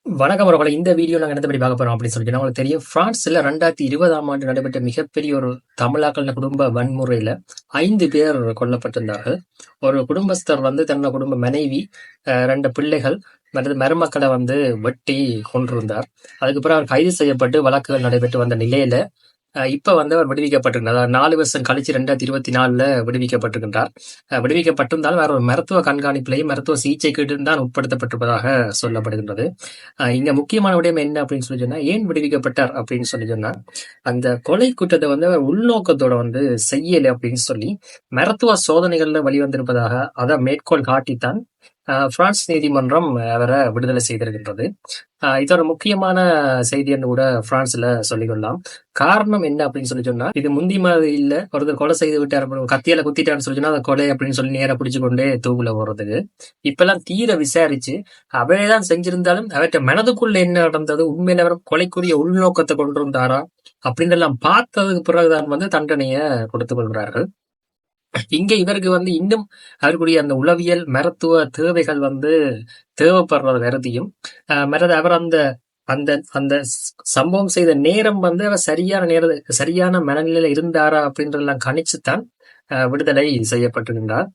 வணக்கம் அவர்களே. இந்த வீடியோ நாங்க என்னத்த பத்தி பார்க்க போறோம் அப்படின்னு சொல்லிட்டு உங்களுக்கு தெரியும். பிரான்ஸ்ல 2020ஆம் ஆண்டு நடைபெற்ற மிகப்பெரிய ஒரு தமிழாக்கள் குடும்ப வன்முறையில 5 பேர் கொல்லப்பட்டிருந்தார்கள். ஒரு குடும்பஸ்தர் வந்து தன்னோட குடும்ப மனைவி, 2 பிள்ளைகள் மற்றது மருமக்களை வந்து வெட்டி கொன்றிருந்தார். அதுக்கப்புறம் அவர் கைது செய்யப்பட்டு வழக்குகள் நடைபெற்று வந்த நிலையில இப்ப வந்து அவர் விடுவிக்கப்பட்டிருக்கிறார். அதாவது 4 வருஷம் கழிச்சு 2024ல விடுவிக்கப்பட்டிருக்கின்றார். விடுவிக்கப்பட்டிருந்தாலும் வேற ஒரு மருத்துவ கண்காணிப்பிலேயே மருத்துவ சிகிச்சைக்கு தான் உட்படுத்தப்பட்டிருப்பதாக சொல்லப்படுகின்றது. இங்க முக்கியமான விடயம் என்ன அப்படின்னு சொல்லி சொன்னா, ஏன் விடுவிக்கப்பட்டார் அப்படின்னு சொல்லி சொன்னா, அந்த கொலை குற்றத்தை வந்து அவர் உள்நோக்கத்தோட வந்து செய்யலை அப்படின்னு சொல்லி மருத்துவ சோதனைகள்ல வெளிவந்திருப்பதாக அதை மேற்கோள் காட்டித்தான் பிரான்ஸ் நீதிமன்றம் அவரை விடுதலை செய்திருக்கின்றது. இதோட முக்கியமான செய்தி என்று கூட பிரான்ஸ்ல சொல்லிக்கொள்ளலாம். காரணம் என்ன அப்படின்னு சொல்லி சொன்னா, இது முந்தி மாதிரி இல்ல, ஒருத்தர் கொலை செய்து விட்டார், கத்தியால குத்திட்டான்னு சொல்லி சொன்னா அதை கொலை அப்படின்னு சொல்லி நேர பிடிச்சு கொண்டே தூக்குல போறதுக்கு இப்பெல்லாம் தீர விசாரிச்சு அவரேதான் செஞ்சிருந்தாலும் அவற்றை மனதுக்குள்ள என்ன நடந்தது, உண்மையில அவர் கொலைக்குரிய உள்நோக்கத்தை கொண்டிருந்தாரா அப்படின்னு எல்லாம் பார்த்ததுக்கு பிறகுதான் வந்து தண்டனையை கொடுத்துக் கொள்கிறார்கள். இங்க இவருக்கு வந்து இன்னும் அவருக்குரிய அந்த உளவியல் மருத்துவ தேவைகள் வந்து தேவைப்படுறது கருதியும் மற்றது அவர் அந்த அந்த அந்த சம்பவம் செய்த நேரம் வந்து அவர் சரியான மனநிலையில இருந்தாரா அப்படின்றதெல்லாம் கணிச்சுத்தான் விடுதலை செய்யப்பட்டிருந்தார்.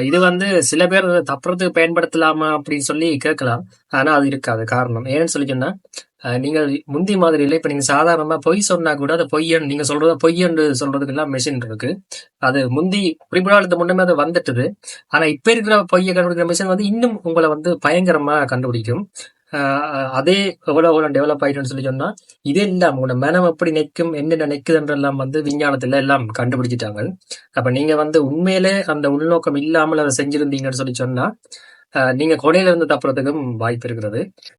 இது வந்து சில பேர் தப்புறதுக்கு பயன்படுத்தலாமா அப்படின்னு சொல்லி கேட்கலாம். ஆனா அது இருக்காது. காரணம் ஏன்னு சொல்லி சொன்னா, நீங்கள் முந்தி மாதிரி இல்லை. இப்ப நீங்க சாதாரணமா பொய் சொன்னா கூட அதை பொய்யன் நீங்க சொல்றத பொய்யன்னு சொல்றதுக்கு எல்லாம் மெஷின் இருக்கு. அது முந்தி குறிப்பிடாத முன்னமே அது வந்துட்டுது. ஆனா இப்ப இருக்கிற பொய்யை கண்டுபிடிக்கிற மிஷின் வந்து இன்னும் உங்களை வந்து பயங்கரமா கண்டுபிடிக்கும். அதே எவ்வளவு டெவலப் ஆயிட்டுன்னு சொல்லி சொன்னா, இதே இல்லாம உங்களோட மனம் எப்படி நிற்கும், என்னென்ன நிற்குதுன்றெல்லாம் வந்து விஞ்ஞானத்துல எல்லாம் கண்டுபிடிச்சிட்டாங்க. அப்ப நீங்க வந்து உண்மையிலே அந்த உள்நோக்கம் இல்லாமல் அதை செஞ்சிருந்தீங்கன்னு சொல்லி சொன்னா, நீங்க கொலையில இருந்து தப்புறதுக்கும் வாய்ப்பு இருக்கிறது.